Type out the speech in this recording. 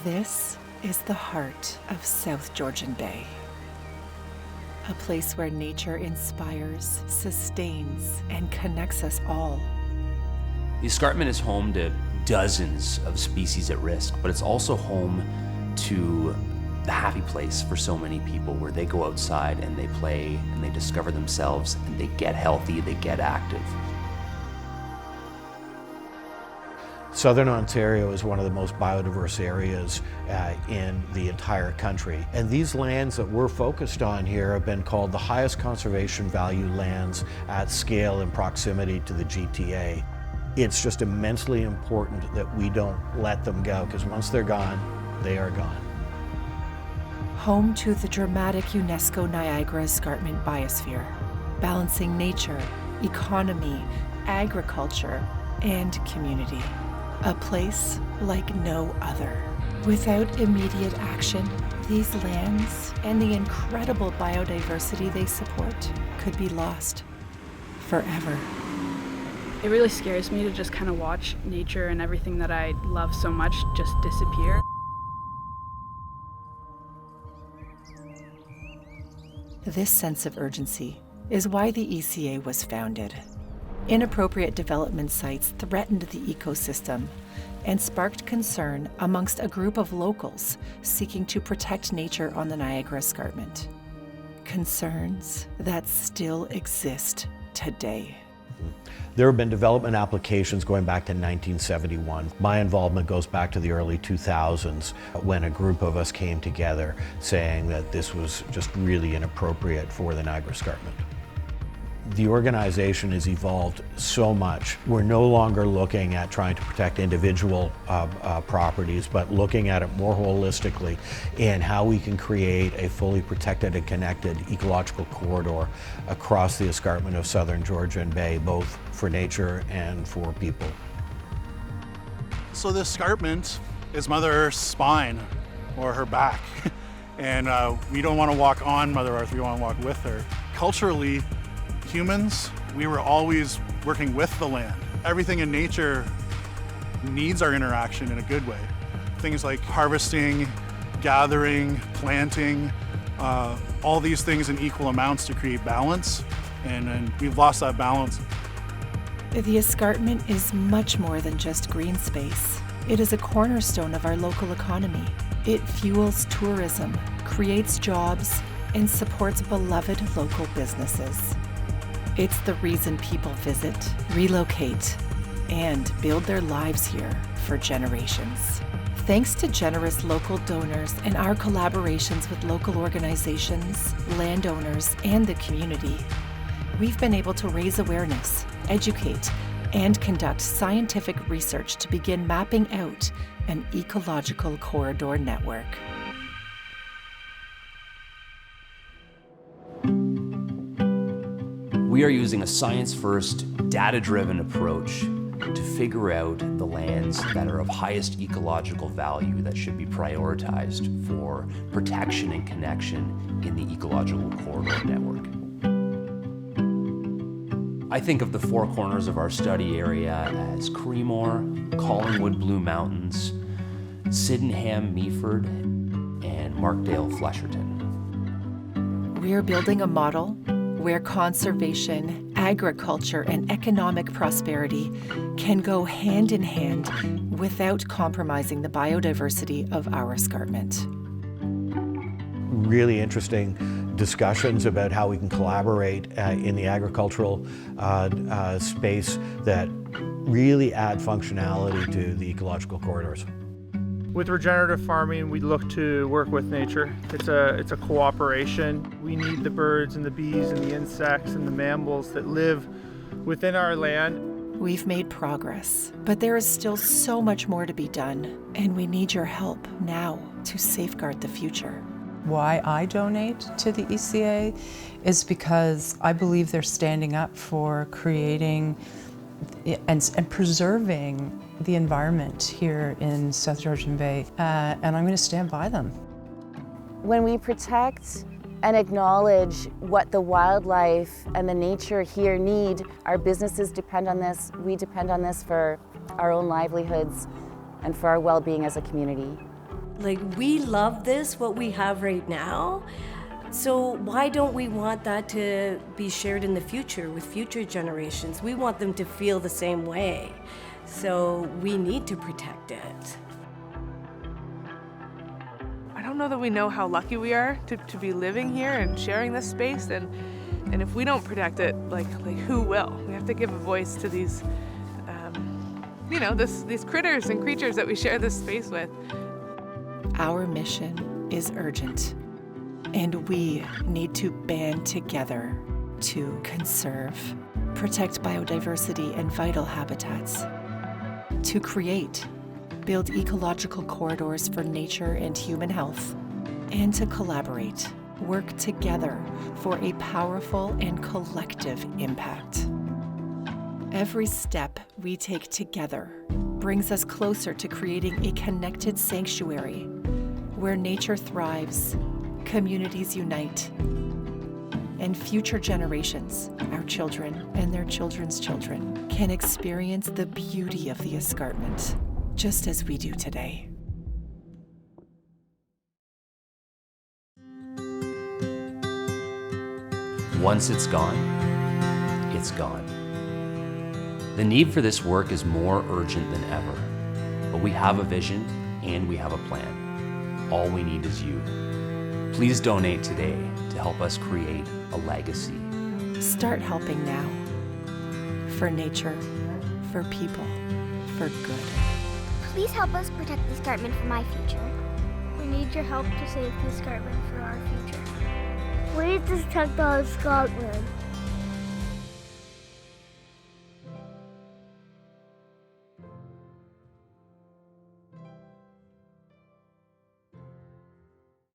This is the heart of South Georgian Bay, a place where nature inspires, sustains, and connects us all. The escarpment is home to dozens of species at risk, but it's also home to the happy place for so many people where they go outside and they play and they discover themselves and they get healthy, they get active. Southern Ontario is one of the most biodiverse areas in the entire country. And these lands that we're focused on here have been called the highest conservation value lands at scale and proximity to the GTA. It's just immensely important that we don't let them go, because once they're gone, they are gone. Home to the dramatic UNESCO Niagara Escarpment Biosphere, balancing nature, economy, agriculture, and community. A place like no other. Without immediate action, these lands and the incredible biodiversity they support could be lost forever. It really scares me to just kind of watch nature and everything that I love so much just disappear. This sense of urgency is why the ECA was founded. Inappropriate development sites threatened the ecosystem and sparked concern amongst a group of locals seeking to protect nature on the Niagara Escarpment. Concerns that still exist today. There have been development applications going back to 1971. My involvement goes back to the early 2000s when a group of us came together saying that this was just really inappropriate for the Niagara Escarpment. The organization has evolved so much. We're no longer looking at trying to protect individual properties, but looking at it more holistically in how we can create a fully protected and connected ecological corridor across the escarpment of Southern Georgian Bay, both for nature and for people. So the escarpment is Mother Earth's spine, or her back. And we don't want to walk on Mother Earth, we want to walk with her. Culturally, humans, we were always working with the land. Everything in nature needs our interaction in a good way. Things like harvesting, gathering, planting, all these things in equal amounts to create balance, and we've lost that balance. The escarpment is much more than just green space. It is a cornerstone of our local economy. It fuels tourism, creates jobs, and supports beloved local businesses. It's the reason people visit, relocate, and build their lives here for generations. Thanks to generous local donors and our collaborations with local organizations, landowners, and the community, we've been able to raise awareness, educate, and conduct scientific research to begin mapping out an ecological corridor network. We are using a science-first, data-driven approach to figure out the lands that are of highest ecological value that should be prioritized for protection and connection in the ecological corridor network. I think of the four corners of our study area as Creemore, Collingwood Blue Mountains, Sydenham Meaford, and Markdale Flesherton. We're building a model where conservation, agriculture, and economic prosperity can go hand in hand without compromising the biodiversity of our escarpment. Really interesting discussions about how we can collaborate in the agricultural space that really add functionality to the ecological corridors. With regenerative farming, we look to work with nature. It's a cooperation. We need the birds and the bees and the insects and the mammals that live within our land. We've made progress, but there is still so much more to be done, and we need your help now to safeguard the future. Why I donate to the ECA is because I believe they're standing up for creating and preserving the environment here in South Georgian Bay, and I'm going to stand by them. When we protect and acknowledge what the wildlife and the nature here need, our businesses depend on this, we depend on this for our own livelihoods and for our well-being as a community. Like, we love this, what we have right now. So why don't we want that to be shared in the future with future generations? We want them to feel the same way. So we need to protect it. I don't know that we know how lucky we are to be living here and sharing this space, and if we don't protect it, like who will? We have to give a voice to these, these critters and creatures that we share this space with. Our mission is urgent, and we need to band together to conserve, protect biodiversity and vital habitats, to create, build ecological corridors for nature and human health, and to collaborate, work together for a powerful and collective impact. Every step we take together brings us closer to creating a connected sanctuary where nature thrives, communities unite, and future generations, our children and their children's children, can experience the beauty of the escarpment, just as we do today. Once it's gone, it's gone. The need for this work is more urgent than ever, but we have a vision and we have a plan. All we need is you. Please donate today to help us create a legacy. Start helping now. For nature, for people, for good. Please help us protect the escarpment for my future. We need your help to save the escarpment for our future. Please protect the escarpment.